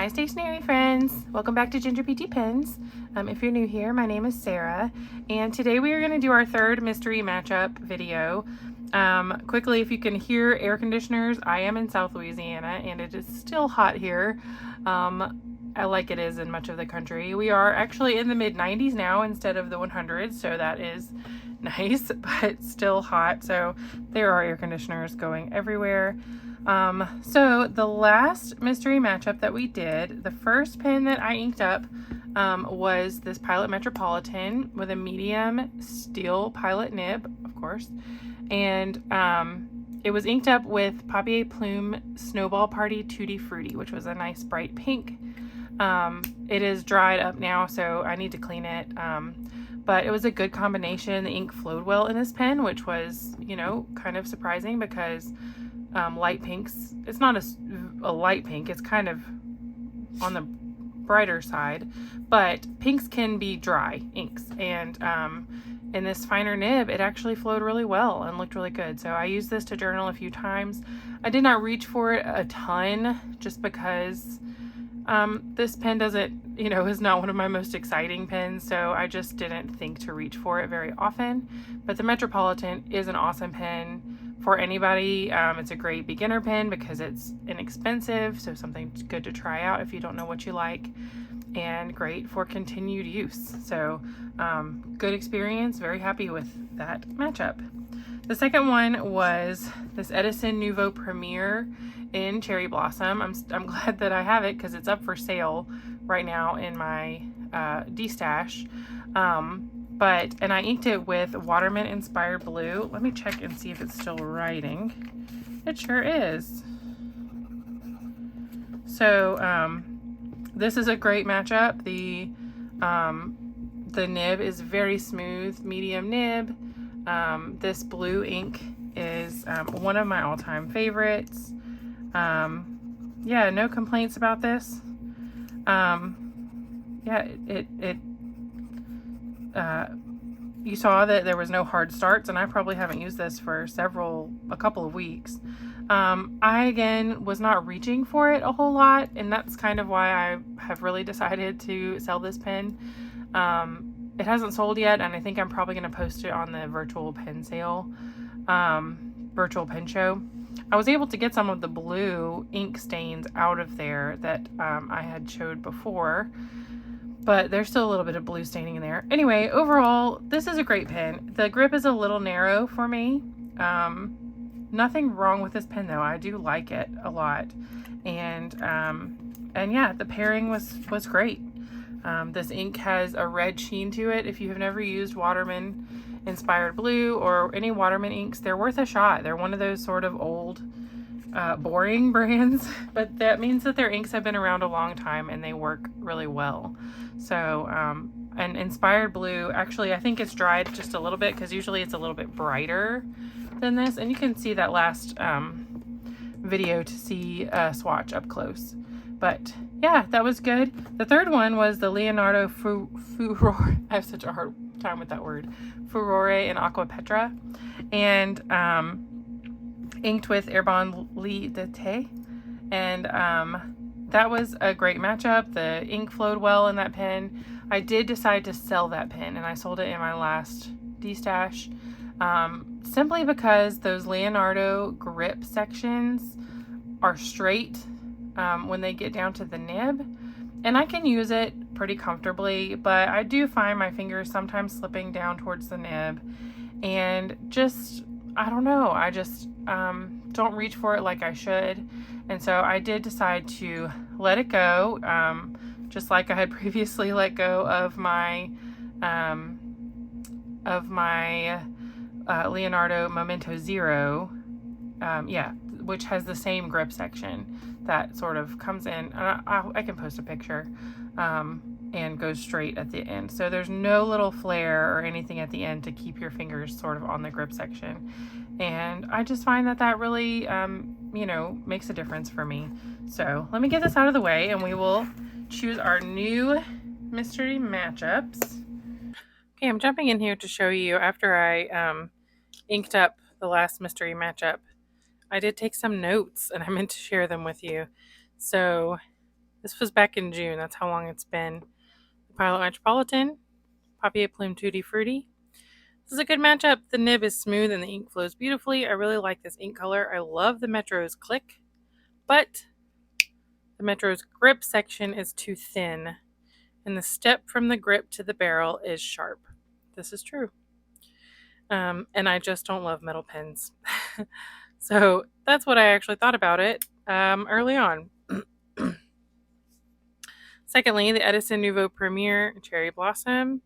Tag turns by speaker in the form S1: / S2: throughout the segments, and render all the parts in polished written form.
S1: Hi stationery friends, welcome back to Ginger PT Pens. If you're new here, my name is Sarah, and today we are going to do our third mystery matchup video. Quickly, if you can hear air conditioners, I am in South Louisiana and it is still hot here, like it is in much of the country. We are actually in the mid 90s now instead of the 100s, so that is nice, but still hot, so there are air conditioners going everywhere. So the last mystery matchup that we did, the first pen that I inked up was this Pilot Metropolitan with a medium steel Pilot nib, of course, and it was inked up with Papier Plume Snowball Party Tutti Frutti, which was a nice bright pink. It is dried up now, so I need to clean it, but it was a good combination. The ink flowed well in this pen, which was, you know, kind of surprising because light pinks, it's not a light pink, it's kind of on the brighter side, but pinks can be dry inks, and in this finer nib it actually flowed really well and looked really good. So I used this to journal a few times. I did not reach for it a ton just because this pen doesn't, you know, is not one of my most exciting pens, so I just didn't think to reach for it very often. But the Metropolitan is an awesome pen for anybody. It's a great beginner pen because it's inexpensive, so something good to try out if you don't know what you like, and great for continued use. So good experience, very happy with that matchup. The second one was this Edison Nouveau Premier in Cherry Blossom. I'm glad that I have it because it's up for sale right now in my D-stash. And I inked it with Waterman Inspired Blue. Let me check and see if it's still writing. It sure is. So this is a great matchup. The nib is very smooth, medium nib. This blue ink is one of my all-time favorites. Yeah, no complaints about this. Yeah, you saw that there was no hard starts, and I probably haven't used this for a couple of weeks. I again was not reaching for it a whole lot, and that's kind of why I have really decided to sell this pen. It hasn't sold yet, and I think I'm probably going to post it on the virtual pen sale, virtual pen show. I was able to get some of the blue ink stains out of there that I had showed before, but there's still a little bit of blue staining in there. Anyway, overall, this is a great pen. The grip is a little narrow for me. Nothing wrong with this pen though. I do like it a lot. And yeah, the pairing was great. This ink has a red sheen to it. If you have never used Waterman Inspired Blue or any Waterman inks, they're worth a shot. They're one of those sort of old boring brands, but that means that their inks have been around a long time and they work really well. So and Inspired Blue, actually I think it's dried just a little bit because usually it's a little bit brighter than this, and you can see that last video to see a swatch up close. But yeah, that was good. The third one was the Leonardo Furore. I have such a hard time with that word. Furore in Aqua Petra, and inked with Herbon Lit de Thé, and that was a great matchup. The ink flowed well in that pen. I did decide to sell that pen, and I sold it in my last D-stash, simply because those Leonardo grip sections are straight when they get down to the nib, and I can use it pretty comfortably, but I do find my fingers sometimes slipping down towards the nib, and just, I don't know, I just don't reach for it like I should. And so I did decide to let it go, just like I had previously let go of my Leonardo Momento Zero, yeah, which has the same grip section that sort of comes in. I can post a picture, and goes straight at the end. So there's no little flare or anything at the end to keep your fingers sort of on the grip section. And I just find that really, you know, makes a difference for me. So let me get this out of the way and we will choose our new mystery matchups. Okay, I'm jumping in here to show you after I inked up the last mystery matchup. I did take some notes and I meant to share them with you. So This was back in June. That's how long it's been. The Pilot Metropolitan, Papier Plume Tutti Frutti. This is a good matchup. The nib is smooth and the ink flows beautifully. I really like this ink color. I love the Metro's click, but the Metro's grip section is too thin, and the step from the grip to the barrel is sharp. This is true. And I just don't love metal pens. So that's what I actually thought about it early on. Secondly, the Edison Nouveau Premier Cherry Blossom.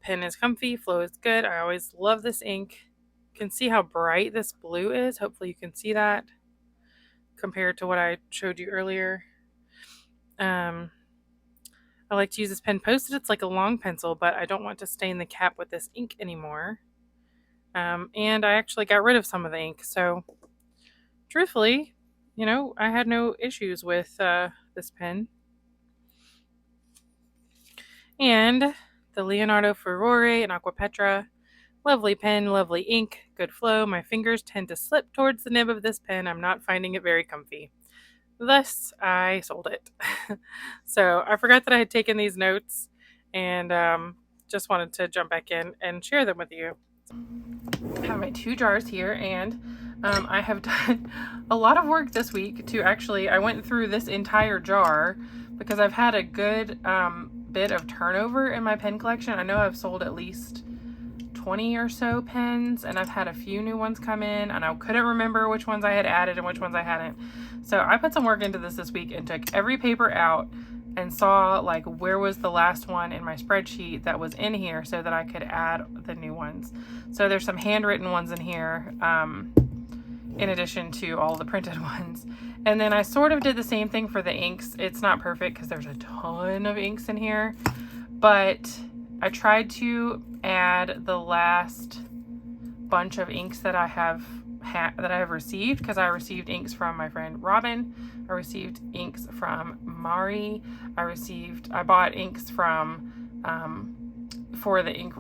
S1: Pen is comfy, flow is good. I always love this ink. You can see how bright this blue is. Hopefully you can see that compared to what I showed you earlier. I like to use this pen posted. It's like a long pencil, but I don't want to stain the cap with this ink anymore. And I actually got rid of some of the ink. So truthfully, I had no issues with this pen. And the Leonardo Furore in Aqua Petra. Lovely pen, lovely ink, good flow. My fingers tend to slip towards the nib of this pen. I'm not finding it very comfy. Thus, I sold it. So I forgot that I had taken these notes and just wanted to jump back in and share them with you. I have my 2 jars here, and I have done a lot of work this week to I went through this entire jar because I've had a good bit of turnover in my pen collection. I know I've sold at least 20 or so pens, and I've had a few new ones come in, and I couldn't remember which ones I had added and which ones I hadn't. So I put some work into this week and took every paper out and saw like where was the last one in my spreadsheet that was in here so that I could add the new ones. So there's some handwritten ones in here in addition to all the printed ones. And then I sort of did the same thing for the inks. It's not perfect because there's a ton of inks in here, but I tried to add the last bunch of inks that I have received, because I received inks from my friend Robin. I received inks from Mari. I bought inks from for the ink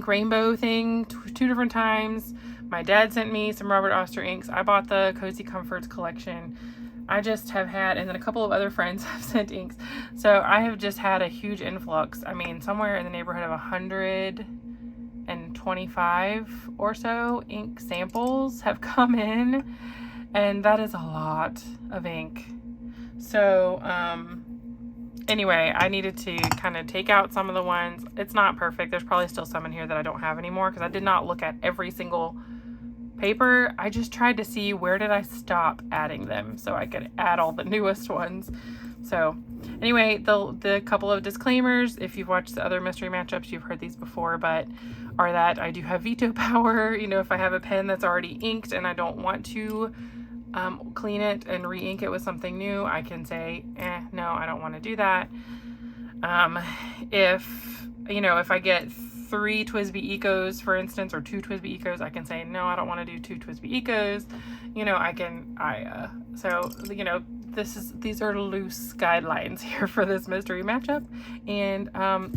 S1: rainbow thing 2 different times. My dad sent me some Robert Oster inks. I bought the Cozy Comforts collection. I just have had, and then a couple of other friends have sent inks. So I have just had a huge influx. I mean, somewhere in the neighborhood of 125 or so ink samples have come in, and that is a lot of ink. So anyway, I needed to kind of take out some of the ones. It's not perfect. There's probably still some in here that I don't have anymore because I did not look at every single paper. I just tried to see where did I stop adding them so I could add all the newest ones. So anyway, the couple of disclaimers, if you've watched the other mystery matchups, you've heard these before, but are that I do have veto power. If I have a pen that's already inked and I don't want to clean it and re-ink it with something new, I can say, no, I don't want to do that. If I get 3 TWSBI Ecos, for instance, or 2 TWSBI Ecos, I can say, no, I don't want to do 2 TWSBI Ecos. These are loose guidelines here for this mystery matchup, and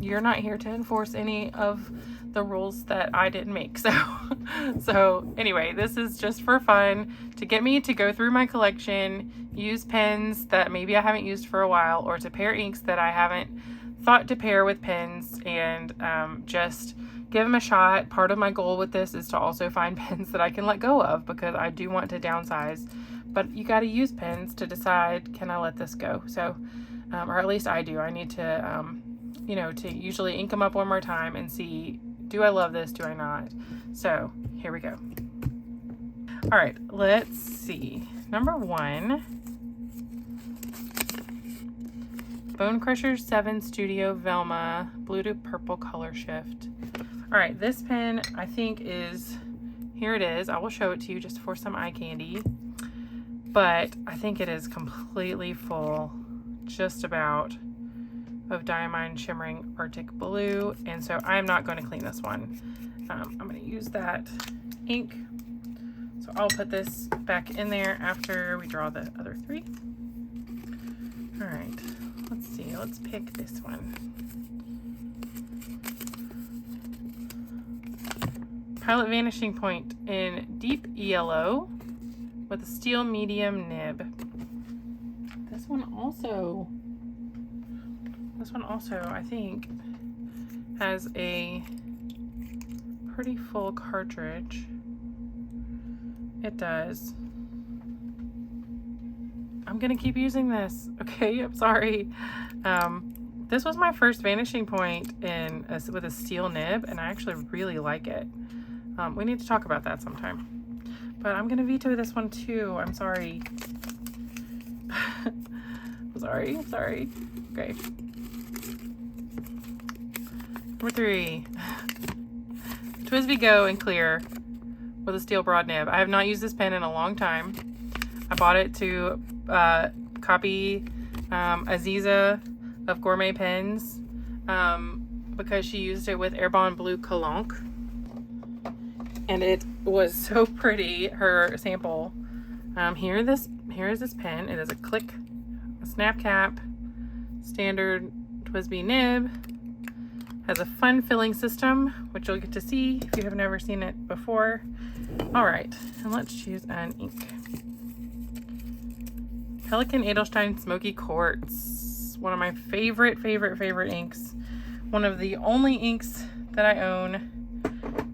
S1: you're not here to enforce any of the rules that I didn't make. So anyway, this is just for fun, to get me to go through my collection, use pens that maybe I haven't used for a while, or to pair inks that I haven't thought to pair with pens, and just give them a shot. Part of my goal with this is to also find pens that I can let go of, because I do want to downsize, but you got to use pens to decide, can I let this go? So or at least I do. I need to to usually ink them up one more time and see, do I love this, do I not? So here we go. All right, let's see. Number 1, Bone Crusher 7 Studio Velma Blue to Purple Color Shift. All right, this pen I think is, here it is. I will show it to you just for some eye candy, but I think it is completely full, just about, of Diamine Shimmering Arctic Blue, and so I'm not going to clean this one. I'm going to use that ink, so I'll put this back in there after we draw the other 3. All right. Let's see, let's pick this one. Pilot Vanishing Point in deep yellow with a steel medium nib. This one also one also, I think, has a pretty full cartridge. It does. I'm gonna keep using this. Okay, I'm sorry. This was my first vanishing point with a steel nib, and I actually really like it. We need to talk about that sometime. But I'm gonna veto this one too. I'm sorry. I'm sorry. Okay. Number 3. TWSBI Go in clear with a steel broad nib. I have not used this pen in a long time. I bought it to copy Aziza of Gourmet Pens because she used it with Airbond Blue Calanque, and it was so pretty, her sample. Here is this pen. It is a click, a snap cap, standard TWSBI nib. Has a fun filling system, which you'll get to see if you have never seen it before. All right, and let's choose an ink. Pelikan Edelstein Smoky Quartz. One of my favorite inks. One of the only inks that I own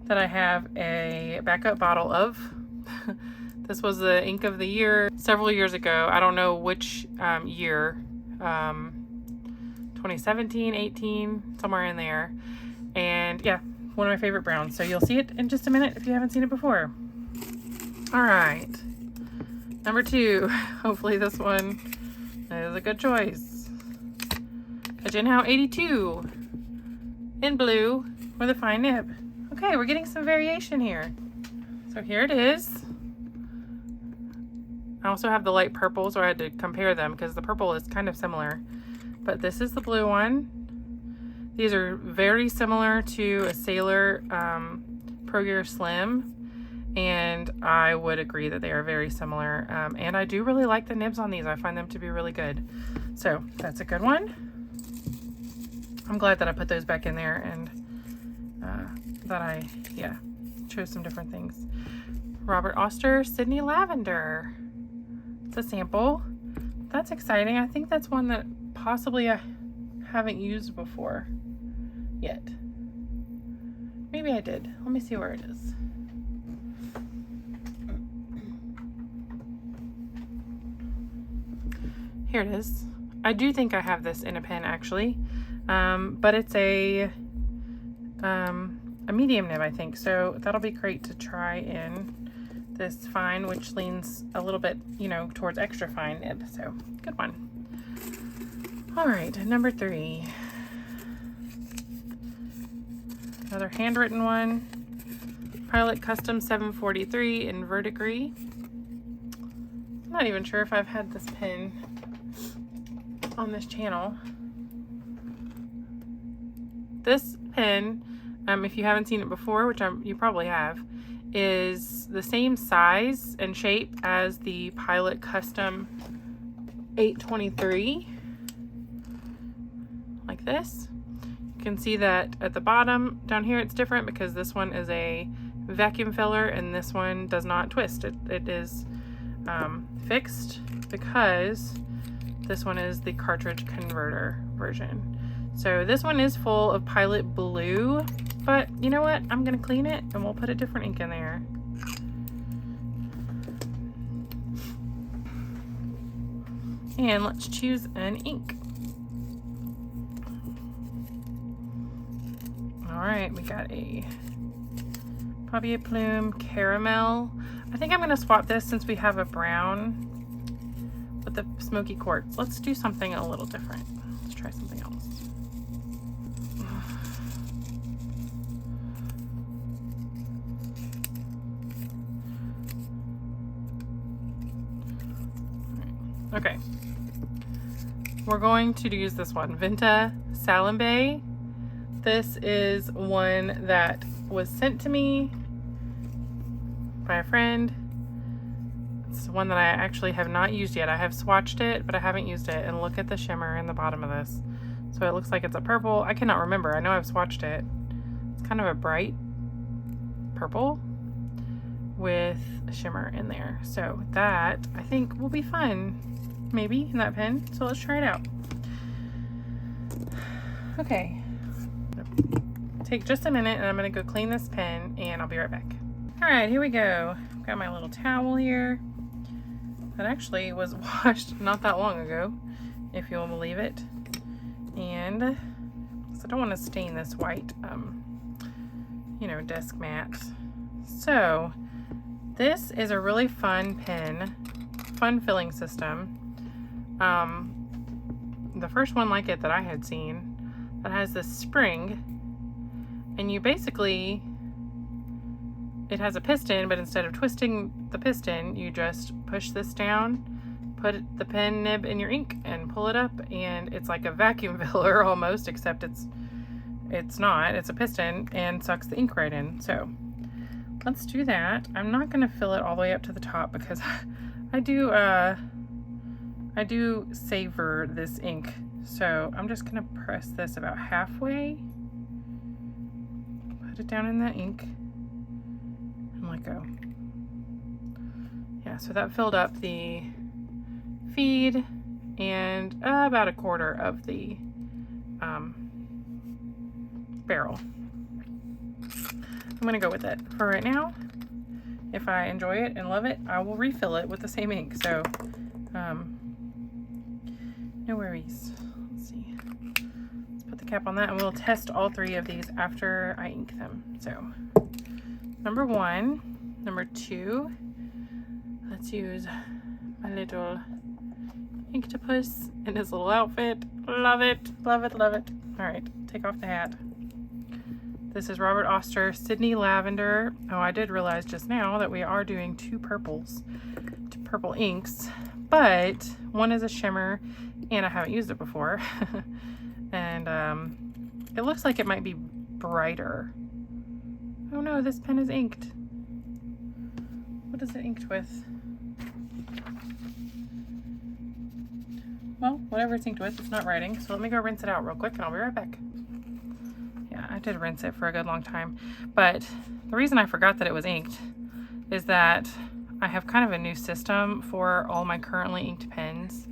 S1: that I have a backup bottle of. This was the ink of the year several years ago. I don't know which year. 2017, 18, somewhere in there. And yeah, one of my favorite browns. So you'll see it in just a minute if you haven't seen it before. All right. Number 2. Hopefully this one is a good choice. A Jinhao 82 in blue with a fine nib. Okay, we're getting some variation here. So here it is. I also have the light purple, so I had to compare them because the purple is kind of similar. But this is the blue one. These are very similar to a Sailor Pro Gear Slim, and I would agree that they are very similar. And I do really like the nibs on these. I find them to be really good. So that's a good one. I'm glad that I put those back in there and that I, chose some different things. Robert Oster, Sydney Lavender. It's a sample. That's exciting. I think that's one that possibly I haven't used before yet. Maybe I did. Let me see where it is. Here it is. I do think I have this in a pen actually, but it's a medium nib, I think. So that'll be great to try in this fine, which leans a little bit, towards extra fine nib. So good one. All right, number 3. Another handwritten one. Pilot Custom 743 in Verdigris. I'm not even sure if I've had this pen on this channel. This pen, if you haven't seen it before, which you probably have, is the same size and shape as the Pilot Custom 823. Like this. You can see that at the bottom down here it's different because this one is a vacuum filler and this one does not twist. It is fixed because this one is the cartridge converter version. So this one is full of Pilot Blue, but you know what? I'm gonna clean it and we'll put a different ink in there. And let's choose an ink. All right, we got a Papier Plume Caramel. I think I'm gonna swap this since we have a brown with the Smoky Quartz. Let's do something a little different. Let's try something else. Okay, we're going to use this one, Vinta Salimbay. This is one that was sent to me by a friend. It's one that I actually have not used yet. I have swatched it, but I haven't used it. And look at the shimmer in the bottom of this. So it looks like it's a purple. I cannot remember. I know I've swatched it. It's kind of a bright purple with a shimmer in there. So that, I think, will be fun, maybe, in that pen. So let's try it out. Okay, take just a minute and I'm gonna go clean this pen and I'll be right back. All right, here we go. Got my little towel here that actually was washed not that long ago, if you'll believe it. And so I don't want to stain this white, you know, desk mat. So this is a really fun pen, fun filling system. The first one like it that I had seen that has this spring, and you basically, it has a piston, but instead of twisting the piston, you just push this down, put the pen nib in your ink and pull it up, and it's like a vacuum filler almost, except it's not. It's a piston and sucks the ink right in. So let's do that. I'm not going to fill it all the way up to the top because I do savor this ink. So I'm just going to press this about halfway, put it down in that ink, and let go. Yeah, so that filled up the feed and about a quarter of the barrel. I'm gonna go with it for right now. If I enjoy it and love it, I will refill it with the same ink. So no worries. Let's see. Let's put the cap on that and we'll test all three of these after I ink them. So number 1, number 2, let's use my little Inktopuss in his little outfit. Love it, love it, love it. All right, take off the hat. This is Robert Oster, Sydney Lavender. Oh, I did realize just now that we are doing 2 purples, 2 purple inks, but one is a shimmer and I haven't used it before. And it looks like it might be brighter. Oh no, this pen is inked. What is it inked with? Well, whatever it's inked with, it's not writing. So let me go rinse it out real quick and I'll be right back. Yeah, I did rinse it for a good long time. But the reason I forgot that it was inked is that I have kind of a new system for all my currently inked pens,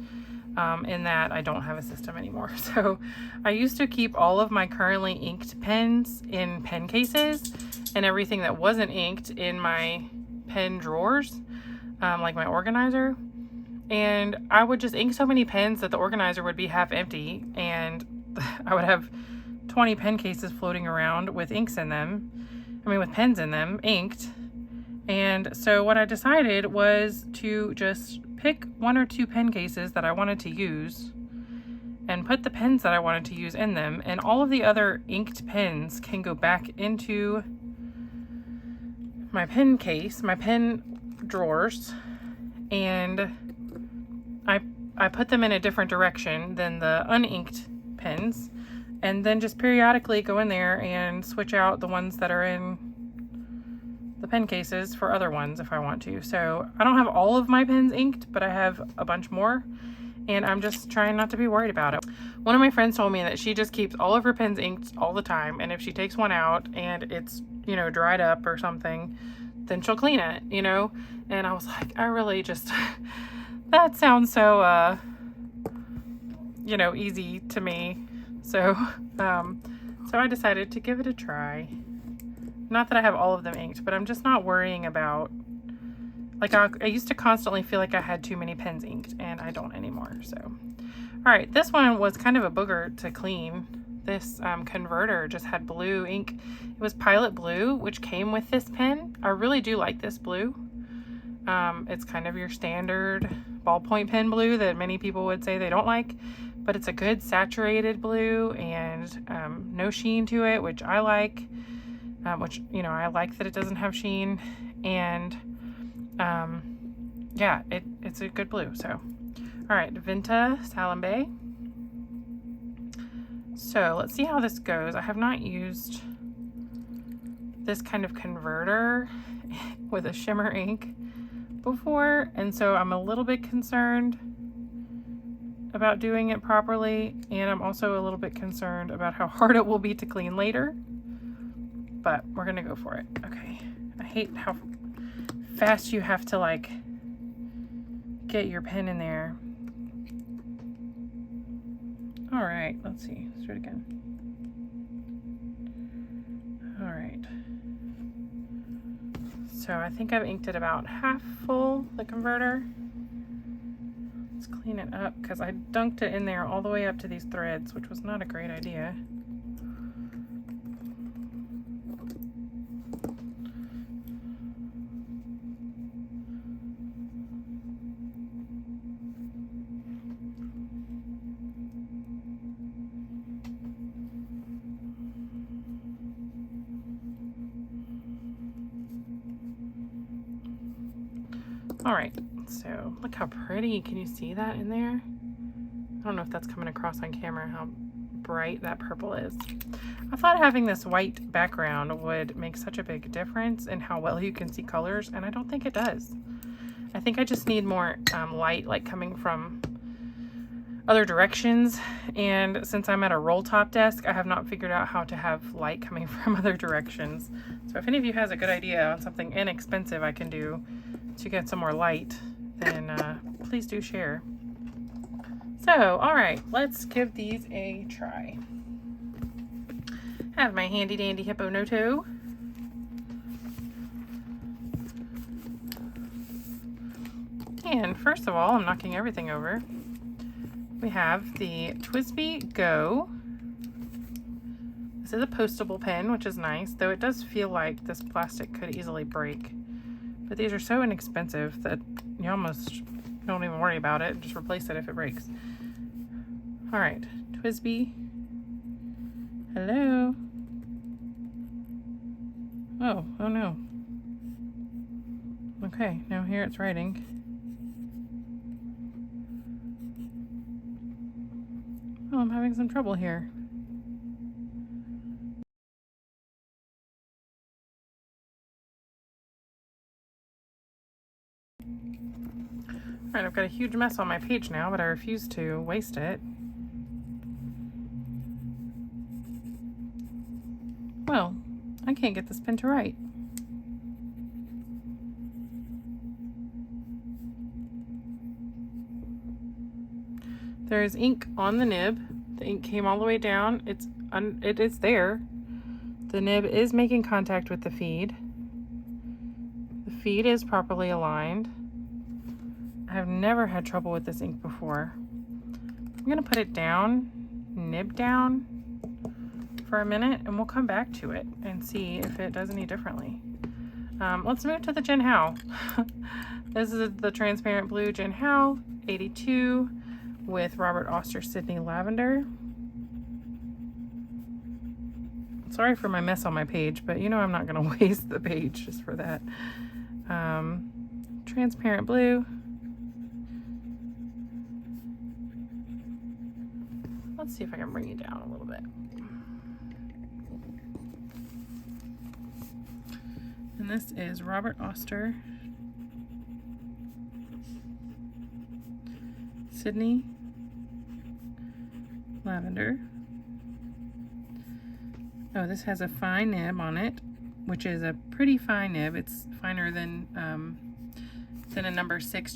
S1: in that I don't have a system anymore. So I used to keep all of my currently inked pens in pen cases and everything that wasn't inked in my pen drawers, like my organizer. And I would just ink so many pens that the organizer would be half empty and I would have 20 pen cases floating around with inks in them. I mean, with pens in them, inked. And so what I decided was to just pick 1 or 2 pen cases that I wanted to use and put the pens that I wanted to use in them, and all of the other inked pens can go back into my pen case, my pen drawers, and I put them in a different direction than the uninked pens, and then just periodically go in there and switch out the ones that are in the pen cases for other ones if I want to. So I don't have all of my pens inked, but I have a bunch more, and I'm just trying not to be worried about it. One of my friends told me that she just keeps all of her pens inked all the time, and if she takes one out and it's, you know, dried up or something, then she'll clean it, you know? And I was like, I really just, that sounds so, you know, easy to me. So, so I decided to give it a try. Not that I have all of them inked, but I'm just not worrying about, like, I used to constantly feel like I had too many pens inked, and I don't anymore. So, all right, this one was kind of a booger to clean. This converter just had blue ink. It was Pilot Blue, which came with this pen. I really do like this blue. It's kind of your standard ballpoint pen blue that many people would say they don't like, but it's a good saturated blue and no sheen to it, which I like. Which, you know, I like that it doesn't have sheen, and yeah, it's a good blue. So, all right, Vinta Salimbay. So let's see how this goes. I have not used this kind of converter with a shimmer ink before, and so I'm a little bit concerned about doing it properly, and I'm also a little bit concerned about how hard it will be to clean later. But we're gonna go for it. Okay. I hate how fast you have to, like, get your pen in there. All right, let's see. Let's do it again. All right. So I think I've inked it about half full, the converter. Let's clean it up because I dunked it in there all the way up to these threads, which was not a great idea. All right, so look how pretty. Can you see that in there? I don't know if that's coming across on camera, how bright that purple is. I thought having this white background would make such a big difference in how well you can see colors, and I don't think it does. I think I just need more light, like coming from other directions, and since I'm at a roll top desk, I have not figured out how to have light coming from other directions. So if any of you has a good idea on something inexpensive I can do to get some more light, then please do share. So, all right, let's give these a try. I have my handy dandy Hippo Noto. And first of all, I'm knocking everything over. We have the TWSBI Go. This is a postable pen, which is nice, though it does feel like this plastic could easily break. But these are so inexpensive that you almost don't even worry about it. Just replace it if it breaks. All right, TWSBI. Hello. Oh no. Okay, now here it's writing. Oh, I'm having some trouble here. Alright, I've got a huge mess on my page now, but I refuse to waste it. Well, I can't get this pen to write. There is ink on the nib. The ink came all the way down. It is there. The nib is making contact with the feed. The feed is properly aligned. I have never had trouble with this ink before. I'm gonna put it down, nib down for a minute, and we'll come back to it and see if it does any differently. Let's move to the Jinhao. This is the transparent blue Jinhao 82 with Robert Oster Sydney Lavender. Sorry for my mess on my page, but you know I'm not gonna waste the page just for that. Transparent blue. Let's see if I can bring you down a little bit. And this is Robert Oster Sydney Lavender. Oh, this has a fine nib on it, which is a pretty fine nib. It's finer than a number 6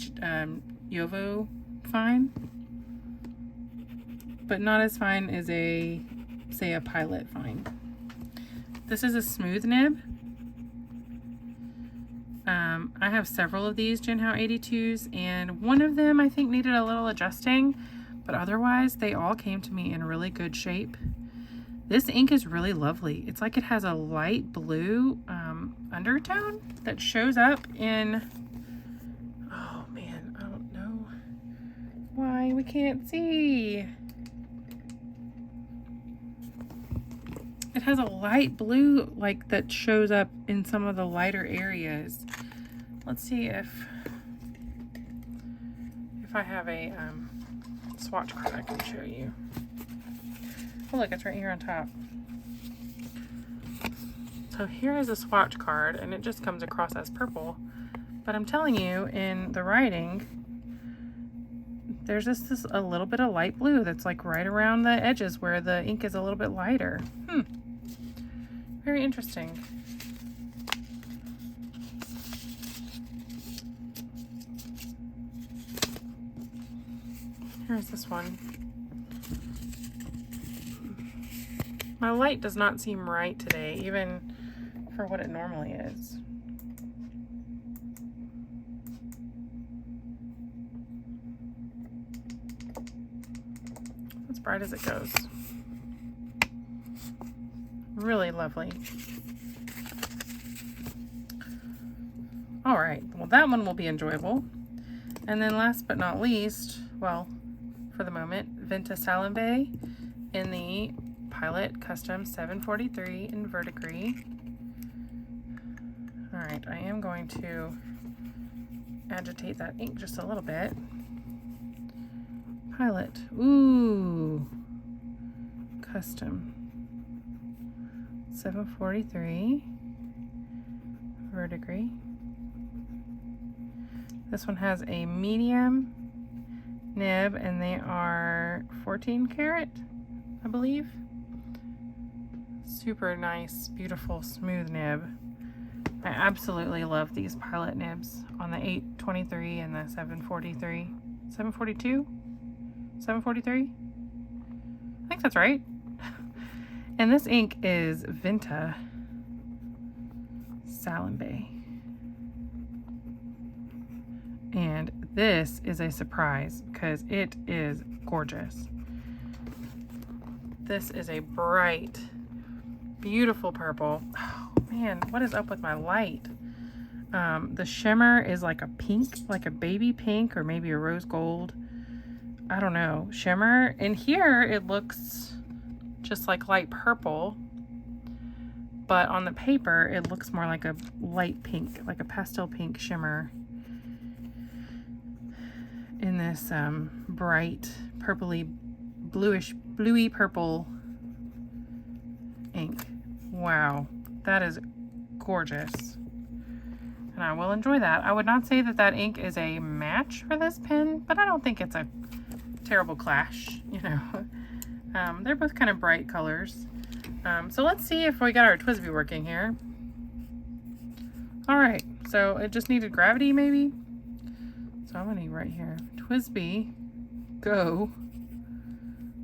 S1: Yovo fine, but not as fine as a, say, a Pilot fine. This is a smooth nib. I have several of these Jinhao 82s, and one of them I think needed a little adjusting, but otherwise they all came to me in really good shape. This ink is really lovely. It's like it has a light blue undertone that shows up in, oh man, I don't know why we can't see. It has a light blue like that shows up in some of the lighter areas. Let's see if I have a swatch card I can show you. Oh look, it's right here on top. So here is a swatch card, and it just comes across as purple. But I'm telling you, in the writing, there's just this a little bit of light blue that's like right around the edges where the ink is a little bit lighter. Very interesting. Here's this one. My light does not seem right today, even for what it normally is. As bright as it goes. Really lovely. All right, well that one will be enjoyable. And then last but not least, well, for the moment, Vinta Salimbay in the Pilot Custom 743 in Verdigris. All right, I am going to agitate that ink just a little bit. Pilot, ooh, Custom 743 Verdigris. This one has a medium nib and they are 14 karat, I believe. Super nice, beautiful, smooth nib. I absolutely love these Pilot nibs on the 823 and the 743. 742? 743? I think that's right. And this ink is Vinta Salimbay. And this is a surprise because it is gorgeous. This is a bright, beautiful purple. Oh man, what is up with my light? The shimmer is like a pink, like a baby pink or maybe a rose gold. I don't know, shimmer. And here it looks just like light purple, but on the paper it looks more like a light pink, like a pastel pink shimmer in this bright purpley bluey purple ink. Wow, that is gorgeous, and I will enjoy that. I would not say that that ink is a match for this pen, but I don't think it's a terrible clash, you know. They're both kind of bright colors. So let's see if we got our TWSBI working here. All right, so it just needed gravity maybe. So I'm gonna right here, TWSBI Go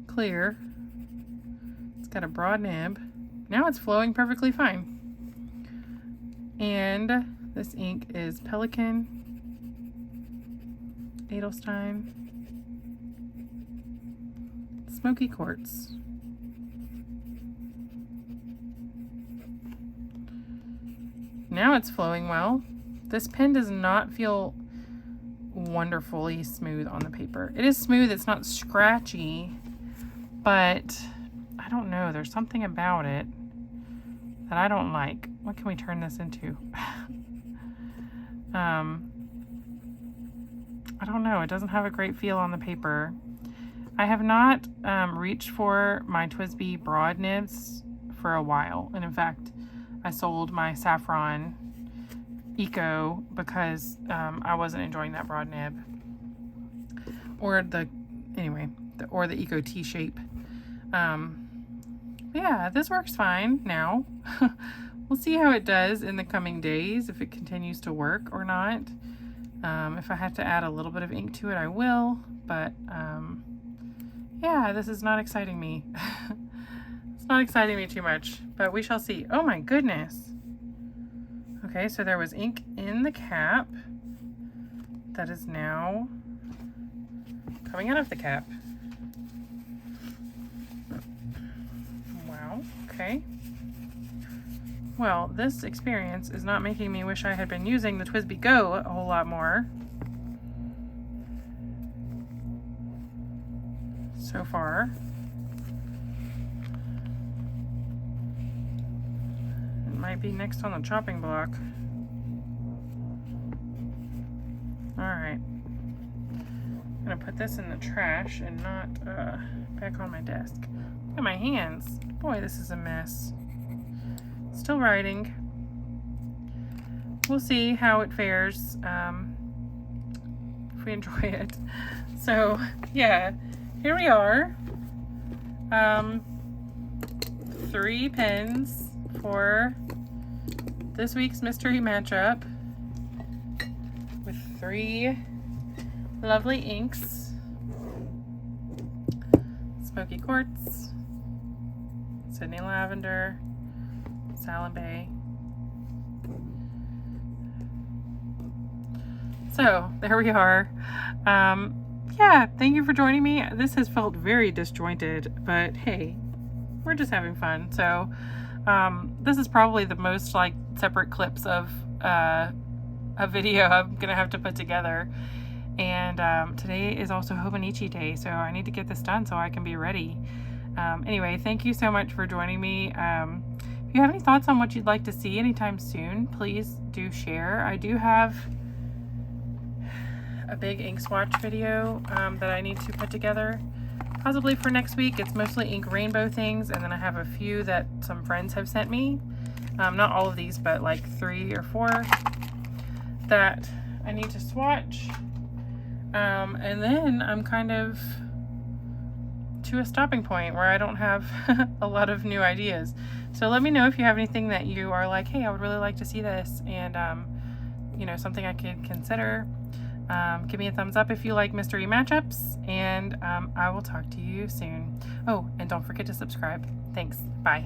S1: Clear. It's got a broad nib. Now it's flowing perfectly fine. And this ink is Pelikan, Edelstein, Smoky Quartz. Now it's flowing well. This pen does not feel wonderfully smooth on the paper. It is smooth, it's not scratchy, but I don't know, there's something about it that I don't like. What can we turn this into? I don't know, it doesn't have a great feel on the paper. I have not reached for my TWSBI broad nibs for a while, and in fact I sold my Saffron Eco because I wasn't enjoying that broad nib, or the Eco T-shape. Yeah, this works fine now. We'll see how it does in the coming days, if it continues to work or not. If I have to add a little bit of ink to it, I will, but yeah, this is not exciting me. It's not exciting me too much, but we shall see. Oh my goodness. Okay, so there was ink in the cap that is now coming out of the cap. Wow, okay. Well, this experience is not making me wish I had been using the TWSBI Go a whole lot more so far. It might be next on the chopping block. Alright. I'm gonna put this in the trash and not back on my desk. Look at my hands. Boy, this is a mess. Still writing. We'll see how it fares, if we enjoy it. So, yeah, here we are. 3 pens for this week's mystery matchup with 3 lovely inks. Smoky Quartz, Sydney Lavender, Salimbay. So there we are. Yeah, thank you for joining me. This has felt very disjointed, but hey, we're just having fun. So this is probably the most like separate clips of a video I'm gonna have to put together. And today is also Hobonichi Day, so I need to get this done so I can be ready. Anyway, thank you so much for joining me. If you have any thoughts on what you'd like to see anytime soon, please do share. I do have a big ink swatch video that I need to put together, possibly for next week. It's mostly ink rainbow things, and then I have a few that some friends have sent me. Not all of these, but like 3 or 4 that I need to swatch. And then I'm kind of to a stopping point where I don't have a lot of new ideas. So let me know if you have anything that you are like, hey, I would really like to see this, and you know, something I could consider. Give me a thumbs up if you like mystery matchups, and I will talk to you soon. Oh, and don't forget to subscribe. Thanks. Bye.